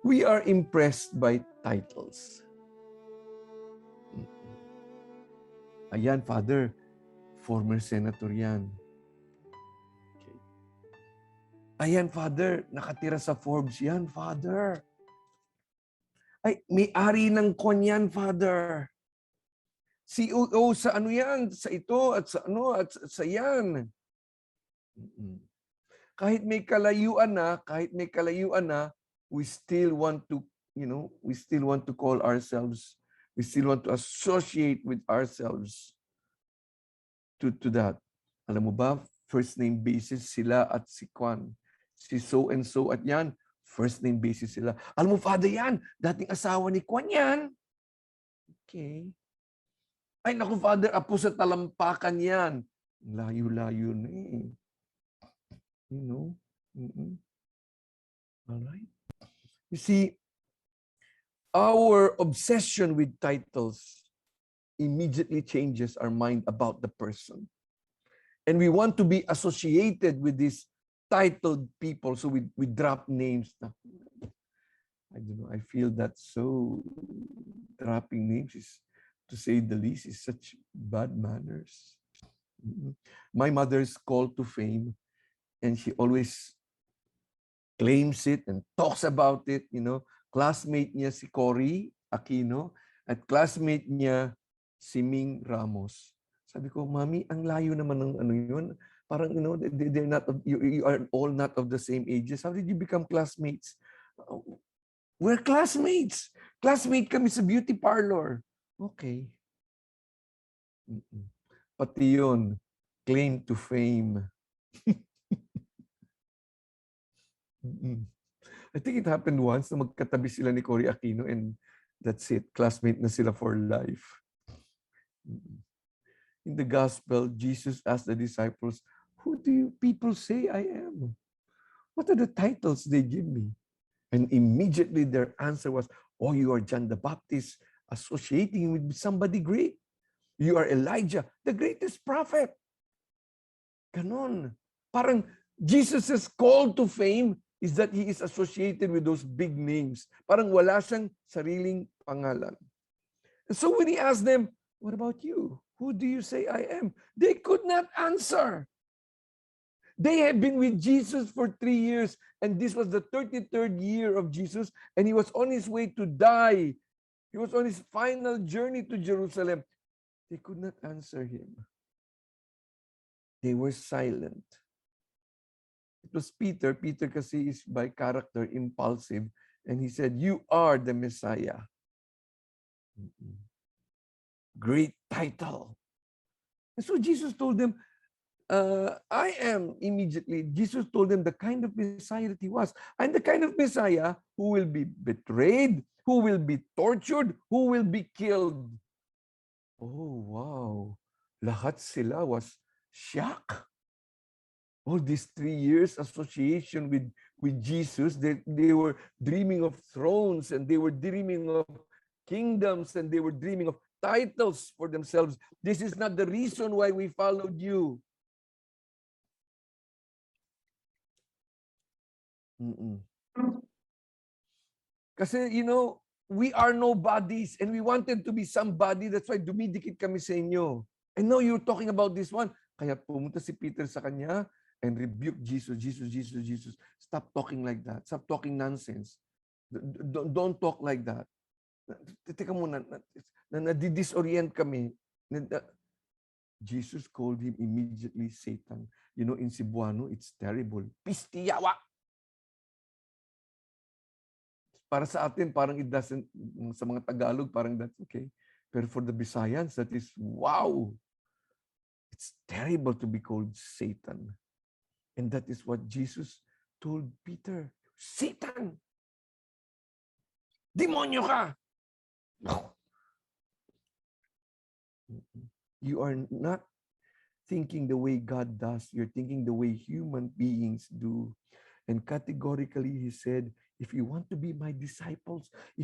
We are impressed by titles. Ayan, Father, former senator yan. Okay. Ayan, Father, nakatira sa Forbes yan, Father. Ay, may-ari ng kon yan, Father. CEO sa ano yan, sa ito at sa ano at sa yan. Kahit may kalayuan na, we still want to, we still want to call ourselves, we still want to associate with ourselves to that. Alam mo ba, first name basis sila at si Kwan. Si so and so at yan, first name basis sila. Alam mo, Father, yan, dating asawa ni Kwan yan. Okay. Ay, naku, Father, apo sa talampakan yan. Layo-layo na eh. You know? All right. You see, our obsession with titles immediately changes our mind about the person. And we want to be associated with these titled people. So we drop names. I don't know. I feel that so dropping names is, to say the least, is such bad manners. My mother's called to fame, and she always claims it and talks about it. Classmate niya si Cory Aquino at classmate niya si Ming Ramos. Sabi ko, Mami, ang layo naman ng ano yun. Parang, they're not, you are all not of the same ages. How did you become classmates? We're classmates. Classmate kami sa beauty parlor. Okay. Pati yun, claim to fame. I think it happened once na magkatabi sila ni Cory Aquino and that's it. Classmate na sila for life. In the gospel, Jesus asked the disciples, who do you people say I am? What are the titles they give me? And immediately their answer was, oh, you are John the Baptist, associating with somebody great. You are Elijah, the greatest prophet. Ganon. Parang Jesus' call to fame is that he is associated with those big names. Parang wala siyang sariling pangalan. And so when he asked them, what about you? Who do you say I am? They could not answer. They had been with Jesus for 3 years, and this was the 33rd year of Jesus, and he was on his way to die. He was on his final journey to Jerusalem. They could not answer him. They were silent. It was Peter. Peter kasi is by character impulsive, and he said, you are the Messiah. Great title. And so Jesus told them, I am immediately. Jesus told them the kind of Messiah that he was. I'm the kind of Messiah who will be betrayed, who will be tortured, who will be killed. Oh, wow. Lahat sila was shocked. All these 3 years association with Jesus, they were dreaming of thrones, and they were dreaming of kingdoms, and they were dreaming of titles for themselves. This is not the reason why we followed you. Kasi, we are nobodies and we wanted to be somebody. That's why dumidikit kami sa inyo. And now you're talking about this one. Kaya pumunta si Peter sa kanya and rebuke Jesus. Jesus. Stop talking like that. Stop talking nonsense. Don't talk like that. Teka muna. Nadidisorient kami. Jesus called him immediately Satan. In Cebuano, it's terrible. Pistiyawa! Para sa atin, parang it doesn't, sa mga Tagalog, parang that's okay. Pero for the Visayans, that is, wow! It's terrible to be called Satan. And that is what Jesus told Peter. Satan! Demonyo ka! You are not thinking the way God does. You're thinking the way human beings do. And categorically, he said, if you want to be my disciples, you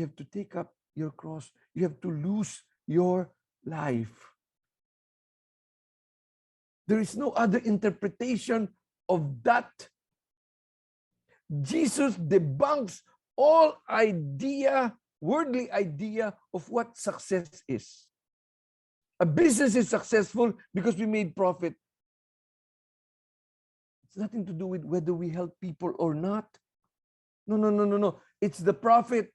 have to take up your cross. You have to lose your life. There is no other interpretation of that Jesus debunks all worldly idea of what success is. A business is successful because we made profit. It's nothing to do with whether we help people or not. No. It's the profit.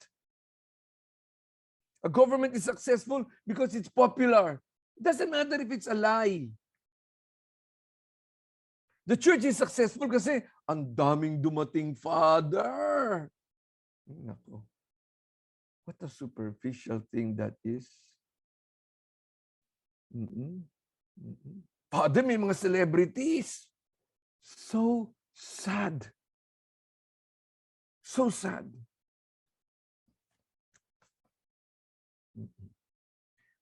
A government is successful because it's popular. It doesn't matter if it's a lie. The church is successful kasi ang daming dumating father. Nako. What a superficial thing that is. Father, may mga celebrities. So sad. So sad.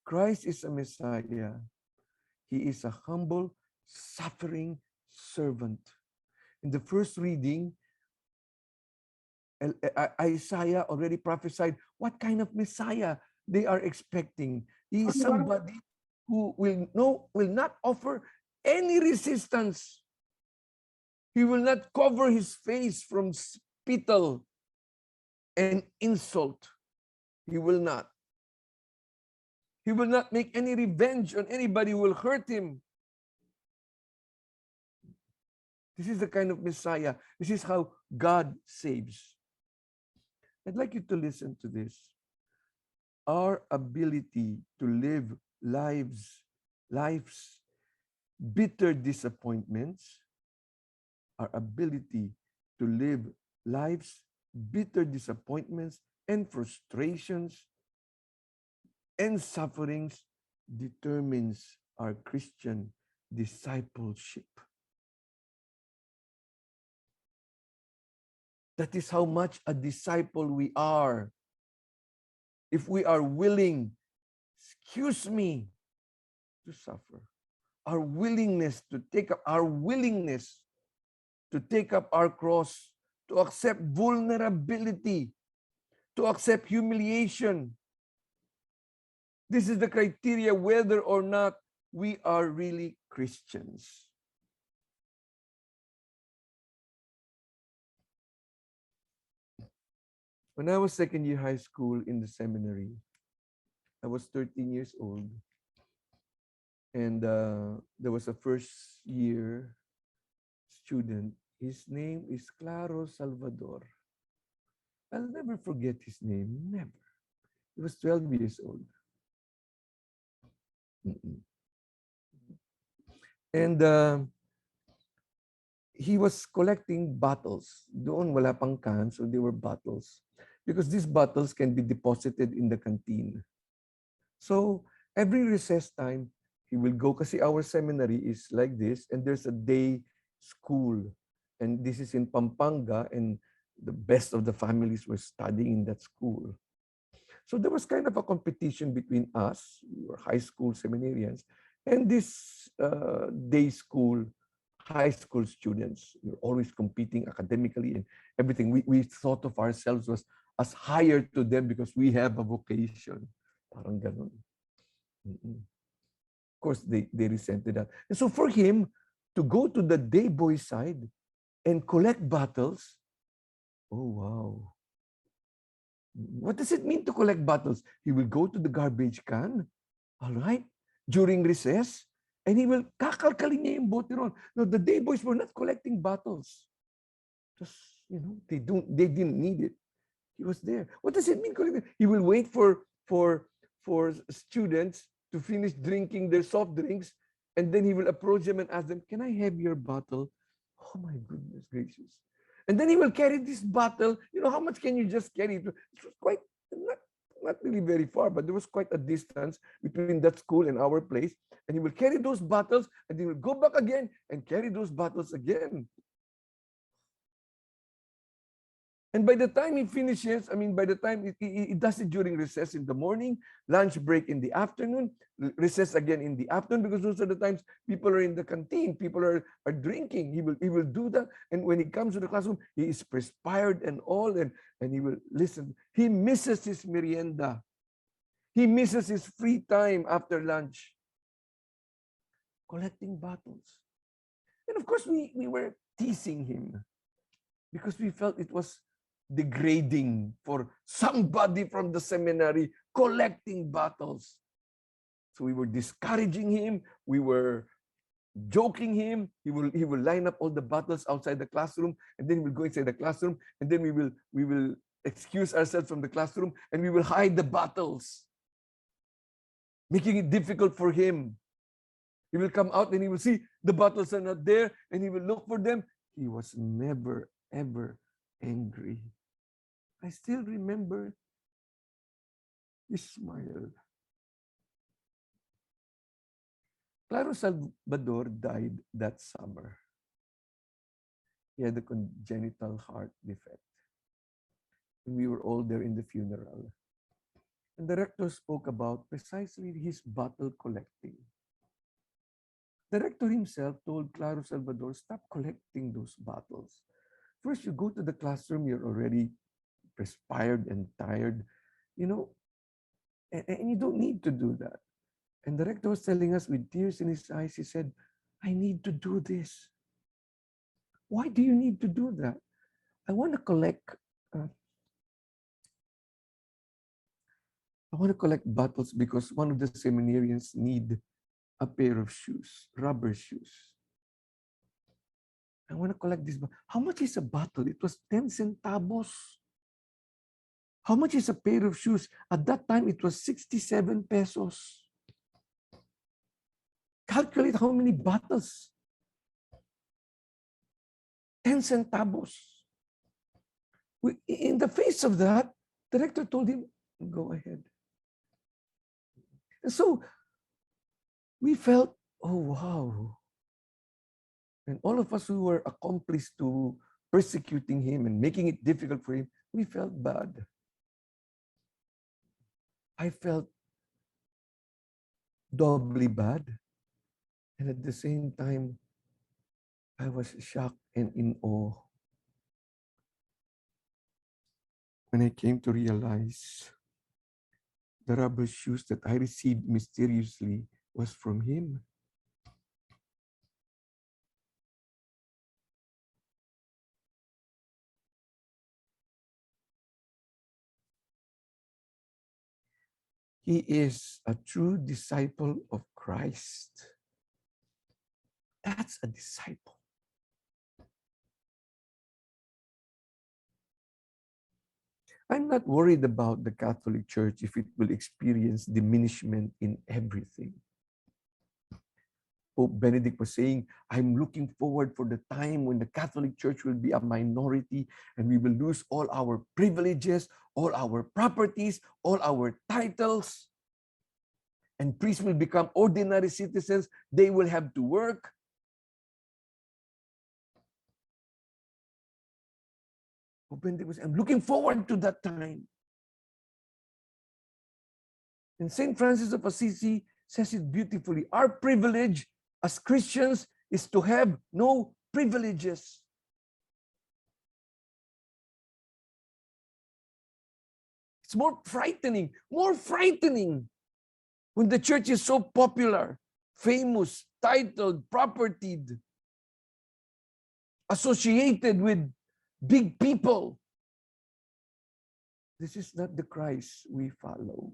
Christ is a Messiah. He is a humble, suffering servant. In the first reading, Isaiah already prophesied what kind of Messiah they are expecting. He is somebody who will not offer any resistance. He will not cover his face from spittle and insult. He will not. He will not make any revenge on anybody who will hurt him. This is the kind of Messiah. This is how God saves. I'd like you to listen to this. Our ability to live life's bitter disappointments, our ability to live life's bitter disappointments and frustrations and sufferings determines our Christian discipleship. That is how much a disciple we are. If we are willing, excuse me, to suffer. Our willingness to take up our cross, to accept vulnerability, to accept humiliation. This is the criteria whether or not we are really Christians. When I was second year high school in the seminary, I was 13 years old. And there was a first year student. His name is Claro Salvador. I'll never forget his name, never. He was 12 years old. And he was collecting bottles. Doon wala pang cans, so they were bottles. Because these bottles can be deposited in the canteen. So every recess time, he will go, kasi our seminary is like this, and there's a day school. And this is in Pampanga, and the best of the families were studying in that school. So there was kind of a competition between us, we were high school seminarians, and this day school, high school students. We were always competing academically and everything. We thought of ourselves as higher to them because we have a vocation. Parang ganun. Of course, they resented that. And so for him to go to the day boy side and collect bottles, oh, wow. What does it mean to collect bottles? He will go to the garbage can, all right, during recess, and he will kakalkalin niya yung bote ron. No, the day boys were not collecting bottles. Just, they didn't need it. He was there. What does it mean collecting? He will wait for students to finish drinking their soft drinks, and then he will approach them and ask them, "Can I have your bottle?" Oh my goodness gracious. And then he will carry this bottle. How much can you just carry? It was quite, not really very far, but there was quite a distance between that school and our place. And he will carry those bottles, and he will go back again and carry those bottles again. And by the time he finishes, by the time he does it during recess in the morning, lunch break in the afternoon, recess again in the afternoon, because those are the times people are in the canteen, people are drinking. He will do that. And when he comes to the classroom, he is perspired and all, and he will listen. He misses his merienda. He misses his free time after lunch, collecting bottles. And of course, we were teasing him. because we felt it was degrading for somebody from the seminary collecting bottles. So we were discouraging him. We were joking him. He will line up all the bottles outside the classroom, and then we'll go inside the classroom, and then we will excuse ourselves from the classroom, and we will hide the bottles, making it difficult for him. He will come out and he will see the bottles are not there, and he will look for them. He was never, ever angry. I still remember his smile. Claro Salvador died that summer. He had a congenital heart defect. And we were all there in the funeral. And the rector spoke about precisely his bottle collecting. The rector himself told Claro Salvador, stop collecting those bottles. First, you go to the classroom, you're already perspired and tired, and you don't need to do that. And the rector was telling us with tears in his eyes, he said, I need to do this. Why do you need to do that? I want to collect bottles because one of the seminarians need a pair of shoes, rubber shoes. I want to collect this. How much is a bottle? It was 10 centavos. How much is a pair of shoes? At that time, it was 67 pesos. Calculate how many bottles. 10 centavos. In the face of that, the rector told him, go ahead. And so we felt, oh, wow. And all of us who were accomplices to persecuting him and making it difficult for him, we felt bad. I felt doubly bad. And at the same time, I was shocked and in awe when I came to realize the rubber shoes that I received mysteriously was from him. He is a true disciple of Christ. That's a disciple. I'm not worried about the Catholic Church if it will experience diminishment in everything. Pope Benedict was saying, I'm looking forward for the time when the Catholic Church will be a minority and we will lose all our privileges, all our properties, all our titles. And priests will become ordinary citizens. They will have to work. Pope Benedict was saying, I'm looking forward to that time. And St. Francis of Assisi says it beautifully. Our privilege as Christians is to have no privileges. It's more frightening when the church is so popular, famous, titled, propertied, associated with big people. This is not the Christ we follow.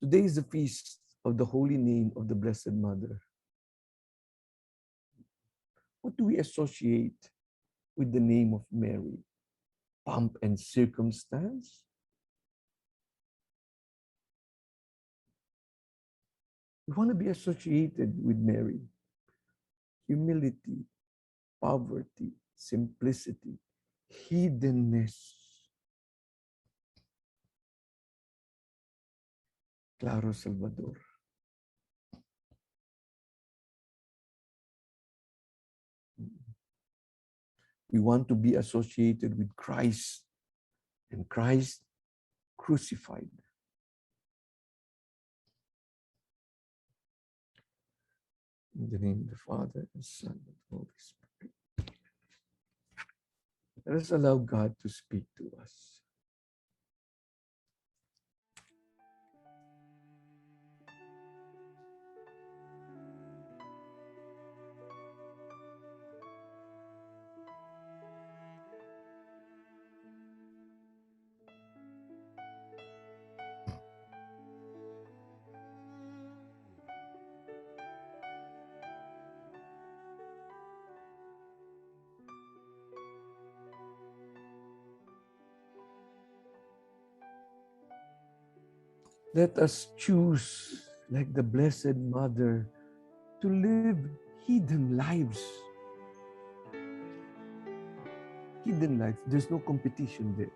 Today is the feast of the holy name of the Blessed Mother. What do we associate with the name of Mary? Pomp and circumstance? We want to be associated with Mary. Humility, poverty, simplicity, hiddenness. Claro Salvador. We want to be associated with Christ and Christ crucified. In the name of the Father, and Son, and Holy Spirit. Let us allow God to speak to us. Let us choose, like the Blessed Mother, to live hidden lives. Hidden lives. There's no competition there.